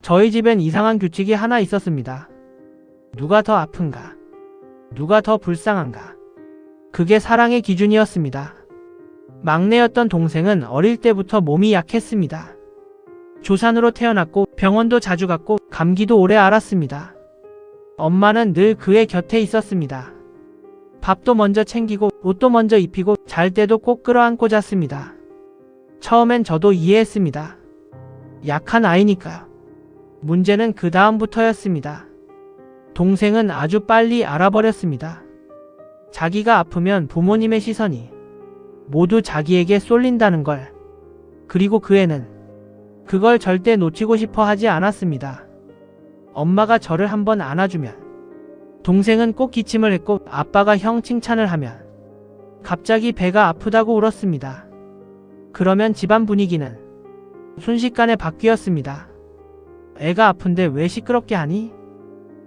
저희 집엔 이상한 규칙이 하나 있었습니다. 누가 더 아픈가? 누가 더 불쌍한가? 그게 사랑의 기준이었습니다. 막내였던 동생은 어릴 때부터 몸이 약했습니다. 조산으로 태어났고 병원도 자주 갔고 감기도 오래 앓았습니다. 엄마는 늘 그의 곁에 있었습니다. 밥도 먼저 챙기고 옷도 먼저 입히고 잘 때도 꼭 끌어안고 잤습니다. 처음엔 저도 이해했습니다. 약한 아이니까요. 문제는 그 다음부터였습니다. 동생은 아주 빨리 알아버렸습니다. 자기가 아프면 부모님의 시선이 모두 자기에게 쏠린다는 걸. 그리고 그 애는 그걸 절대 놓치고 싶어 하지 않았습니다. 엄마가 저를 한번 안아주면 동생은 꼭 기침을 했고 아빠가 형 칭찬을 하면 갑자기 배가 아프다고 울었습니다. 그러면 집안 분위기는 순식간에 바뀌었습니다. 애가 아픈데 왜 시끄럽게 하니?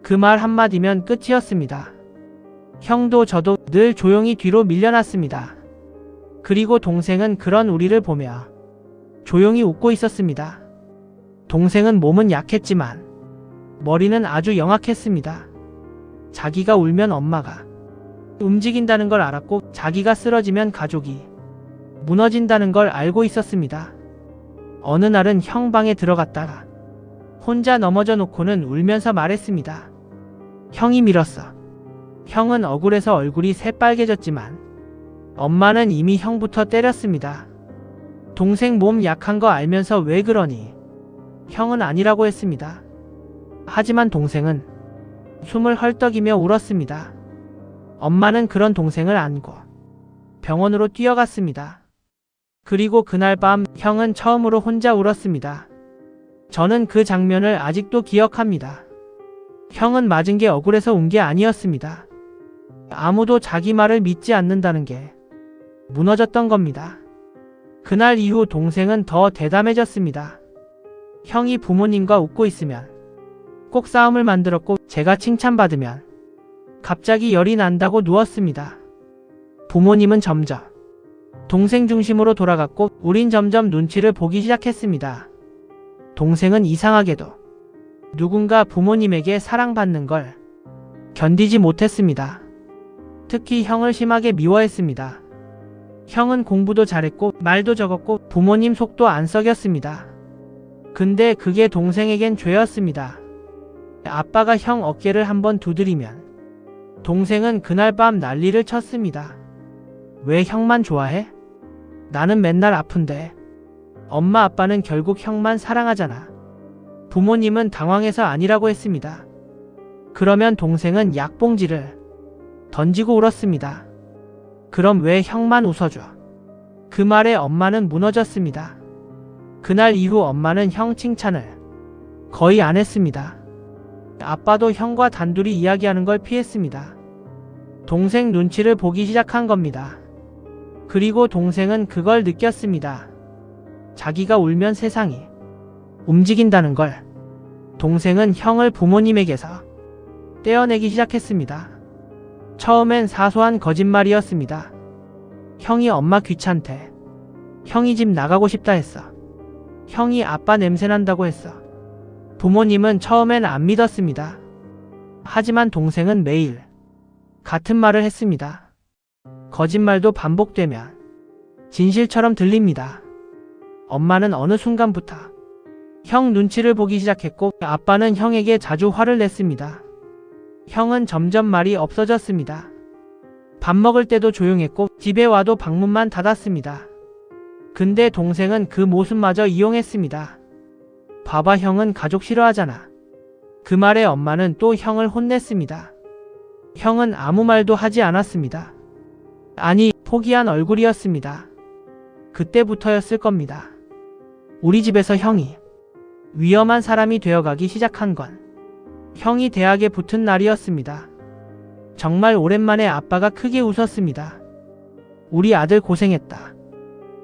그 말 한마디면 끝이었습니다. 형도 저도 늘 조용히 뒤로 밀려났습니다. 그리고 동생은 그런 우리를 보며 조용히 웃고 있었습니다. 동생은 몸은 약했지만 머리는 아주 영악했습니다. 자기가 울면 엄마가 움직인다는 걸 알았고 자기가 쓰러지면 가족이 무너진다는 걸 알고 있었습니다. 어느 날은 형 방에 들어갔다가 혼자 넘어져 놓고는 울면서 말했습니다. 형이 밀었어. 형은 억울해서 얼굴이 새빨개졌지만 엄마는 이미 형부터 때렸습니다. 동생 몸 약한 거 알면서 왜 그러니? 형은 아니라고 했습니다. 하지만 동생은 숨을 헐떡이며 울었습니다. 엄마는 그런 동생을 안고 병원으로 뛰어갔습니다. 그리고 그날 밤 형은 처음으로 혼자 울었습니다. 저는 그 장면을 아직도 기억합니다. 형은 맞은 게 억울해서 운 게 아니었습니다. 아무도 자기 말을 믿지 않는다는 게 무너졌던 겁니다. 그날 이후 동생은 더 대담해졌습니다. 형이 부모님과 웃고 있으면 꼭 싸움을 만들었고 제가 칭찬받으면 갑자기 열이 난다고 누웠습니다. 부모님은 점점 동생 중심으로 돌아갔고 우린 점점 눈치를 보기 시작했습니다. 동생은 이상하게도 누군가 부모님에게 사랑받는 걸 견디지 못했습니다. 특히 형을 심하게 미워했습니다. 형은 공부도 잘했고 말도 적었고 부모님 속도 안 썩였습니다. 근데 그게 동생에겐 죄였습니다. 아빠가 형 어깨를 한번 두드리면 동생은 그날 밤 난리를 쳤습니다. 왜 형만 좋아해? 나는 맨날 아픈데. 엄마 아빠는 결국 형만 사랑하잖아. 부모님은 당황해서 아니라고 했습니다. 그러면 동생은 약봉지를 던지고 울었습니다. 그럼 왜 형만 웃어줘? 그 말에 엄마는 무너졌습니다. 그날 이후 엄마는 형 칭찬을 거의 안 했습니다. 아빠도 형과 단둘이 이야기하는 걸 피했습니다. 동생 눈치를 보기 시작한 겁니다. 그리고 동생은 그걸 느꼈습니다. 자기가 울면 세상이 움직인다는 걸. 동생은 형을 부모님에게서 떼어내기 시작했습니다. 처음엔 사소한 거짓말이었습니다. 형이 엄마 귀찮대. 형이 집 나가고 싶다 했어. 형이 아빠 냄새난다고 했어. 부모님은 처음엔 안 믿었습니다. 하지만 동생은 매일 같은 말을 했습니다. 거짓말도 반복되면 진실처럼 들립니다. 엄마는 어느 순간부터 형 눈치를 보기 시작했고 아빠는 형에게 자주 화를 냈습니다. 형은 점점 말이 없어졌습니다. 밥 먹을 때도 조용했고 집에 와도 방문만 닫았습니다. 근데 동생은 그 모습마저 이용했습니다. 봐봐, 형은 가족 싫어하잖아. 그 말에 엄마는 또 형을 혼냈습니다. 형은 아무 말도 하지 않았습니다. 아니, 포기한 얼굴이었습니다. 그때부터였을 겁니다. 우리 집에서 형이 위험한 사람이 되어가기 시작한 건 형이 대학에 붙은 날이었습니다. 정말 오랜만에 아빠가 크게 웃었습니다. 우리 아들 고생했다.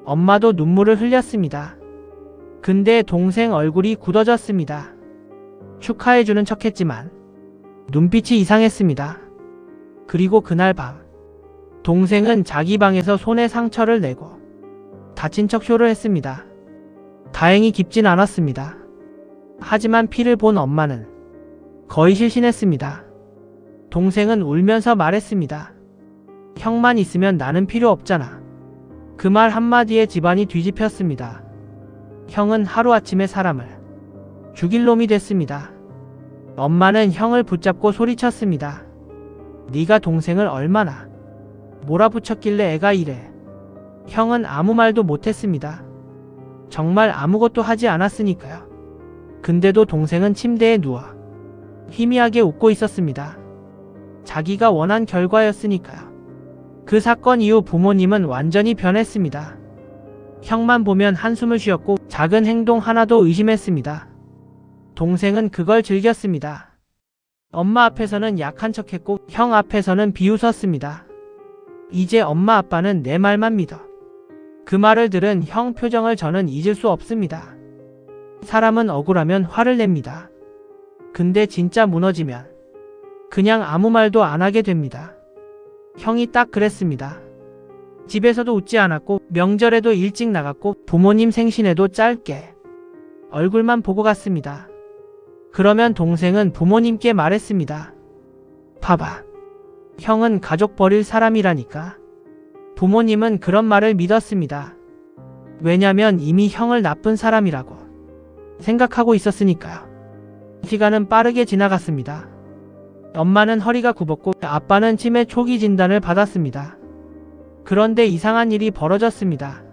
엄마도 눈물을 흘렸습니다. 근데 동생 얼굴이 굳어졌습니다. 축하해주는 척했지만 눈빛이 이상했습니다. 그리고 그날 밤 동생은 자기 방에서 손에 상처를 내고 다친 척 쇼를 했습니다. 다행히 깊진 않았습니다. 하지만 피를 본 엄마는 거의 실신했습니다. 동생은 울면서 말했습니다. 형만 있으면 나는 필요 없잖아. 그 말 한마디에 집안이 뒤집혔습니다. 형은 하루아침에 사람을 죽일 놈이 됐습니다. 엄마는 형을 붙잡고 소리쳤습니다. 네가 동생을 얼마나 몰아붙였길래 애가 이래. 형은 아무 말도 못했습니다. 정말 아무것도 하지 않았으니까요. 근데도 동생은 침대에 누워 희미하게 웃고 있었습니다. 자기가 원한 결과였으니까요. 그 사건 이후 부모님은 완전히 변했습니다. 형만 보면 한숨을 쉬었고 작은 행동 하나도 의심했습니다. 동생은 그걸 즐겼습니다. 엄마 앞에서는 약한 척했고 형 앞에서는 비웃었습니다. 이제 엄마 아빠는 내 말만 믿어. 그 말을 들은 형 표정을 저는 잊을 수 없습니다. 사람은 억울하면 화를 냅니다. 근데 진짜 무너지면 그냥 아무 말도 안 하게 됩니다. 형이 딱 그랬습니다. 집에서도 웃지 않았고 명절에도 일찍 나갔고 부모님 생신에도 짧게 얼굴만 보고 갔습니다. 그러면 동생은 부모님께 말했습니다. 봐봐. 형은 가족 버릴 사람이라니까. 부모님은 그런 말을 믿었습니다. 왜냐면 이미 형을 나쁜 사람이라고 생각하고 있었으니까요. 시간은 빠르게 지나갔습니다. 엄마는 허리가 굽었고 아빠는 치매 초기 진단을 받았습니다. 그런데 이상한 일이 벌어졌습니다.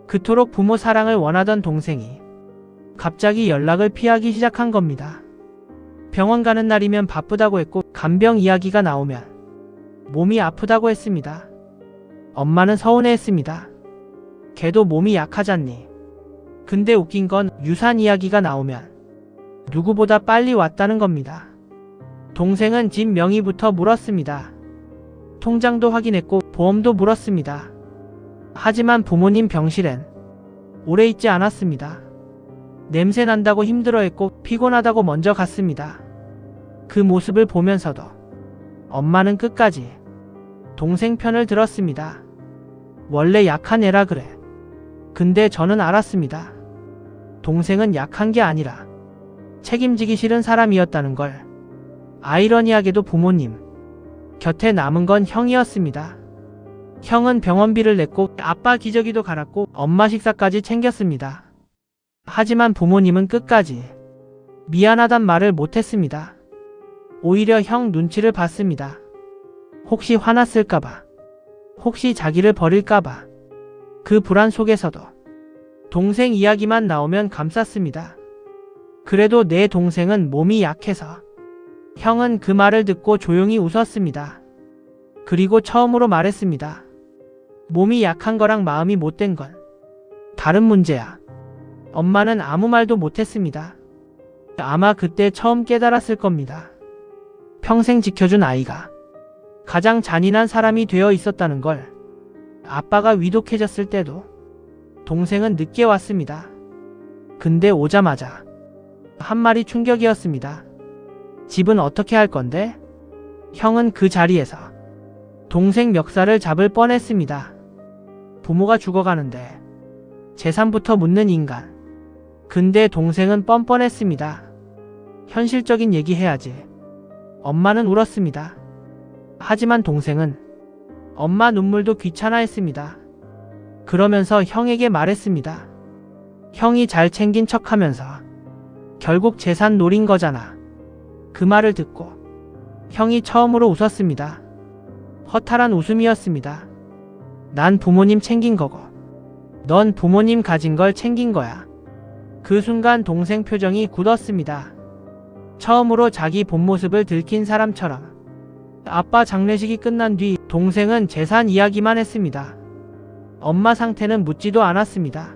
그토록 부모 사랑을 원하던 동생이 갑자기 연락을 피하기 시작한 겁니다. 병원 가는 날이면 바쁘다고 했고 간병 이야기가 나오면 몸이 아프다고 했습니다. 엄마는 서운해했습니다. 걔도 몸이 약하잖니. 근데 웃긴 건 유산 이야기가 나오면 누구보다 빨리 왔다는 겁니다. 동생은 집 명의부터 물었습니다. 통장도 확인했고 보험도 물었습니다. 하지만 부모님 병실엔 오래 있지 않았습니다. 냄새 난다고 힘들어했고 피곤하다고 먼저 갔습니다. 그 모습을 보면서도 엄마는 끝까지 동생 편을 들었습니다. 원래 약한 애라 그래. 근데 저는 알았습니다. 동생은 약한 게 아니라 책임지기 싫은 사람이었다는 걸. 아이러니하게도 부모님 곁에 남은 건 형이었습니다. 형은 병원비를 냈고 아빠 기저귀도 갈았고 엄마 식사까지 챙겼습니다. 하지만 부모님은 끝까지 미안하단 말을 못했습니다. 오히려 형 눈치를 봤습니다. 혹시 화났을까봐, 혹시 자기를 버릴까봐. 그 불안 속에서도 동생 이야기만 나오면 감쌌습니다. 그래도 내 동생은 몸이 약해서. 형은 그 말을 듣고 조용히 웃었습니다. 그리고 처음으로 말했습니다. 몸이 약한 거랑 마음이 못된 건 다른 문제야. 엄마는 아무 말도 못했습니다. 아마 그때 처음 깨달았을 겁니다. 평생 지켜준 아이가 가장 잔인한 사람이 되어 있었다는 걸. 아빠가 위독해졌을 때도 동생은 늦게 왔습니다. 근데 오자마자 한 말이 충격이었습니다. 집은 어떻게 할 건데? 형은 그 자리에서 동생 멱살을 잡을 뻔했습니다. 부모가 죽어가는데 재산부터 묻는 인간. 근데 동생은 뻔뻔했습니다. 현실적인 얘기 해야지. 엄마는 울었습니다. 하지만 동생은 엄마 눈물도 귀찮아했습니다. 그러면서 형에게 말했습니다. 형이 잘 챙긴 척하면서 결국 재산 노린 거잖아. 그 말을 듣고 형이 처음으로 웃었습니다. 허탈한 웃음이었습니다. 난 부모님 챙긴 거고 넌 부모님 가진 걸 챙긴 거야. 그 순간 동생 표정이 굳었습니다. 처음으로 자기 본 모습을 들킨 사람처럼. 아빠 장례식이 끝난 뒤 동생은 재산 이야기만 했습니다. 엄마 상태는 묻지도 않았습니다.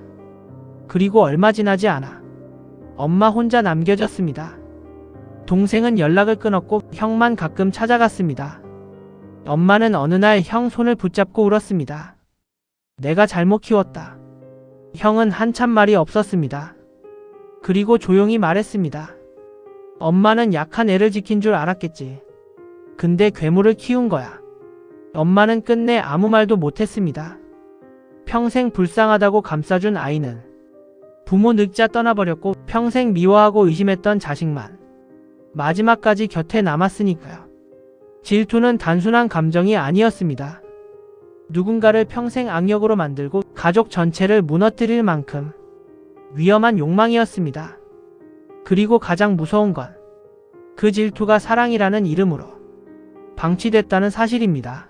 그리고 얼마 지나지 않아 엄마 혼자 남겨졌습니다. 동생은 연락을 끊었고 형만 가끔 찾아갔습니다. 엄마는 어느 날 형 손을 붙잡고 울었습니다. 내가 잘못 키웠다. 형은 한참 말이 없었습니다. 그리고 조용히 말했습니다. 엄마는 약한 애를 지킨 줄 알았겠지. 근데 괴물을 키운 거야. 엄마는 끝내 아무 말도 못했습니다. 평생 불쌍하다고 감싸준 아이는 부모 늙자 떠나버렸고 평생 미워하고 의심했던 자식만 마지막까지 곁에 남았으니까요. 질투는 단순한 감정이 아니었습니다. 누군가를 평생 악력으로 만들고 가족 전체를 무너뜨릴 만큼 위험한 욕망이었습니다. 그리고 가장 무서운 건 그 질투가 사랑이라는 이름으로 방치됐다는 사실입니다.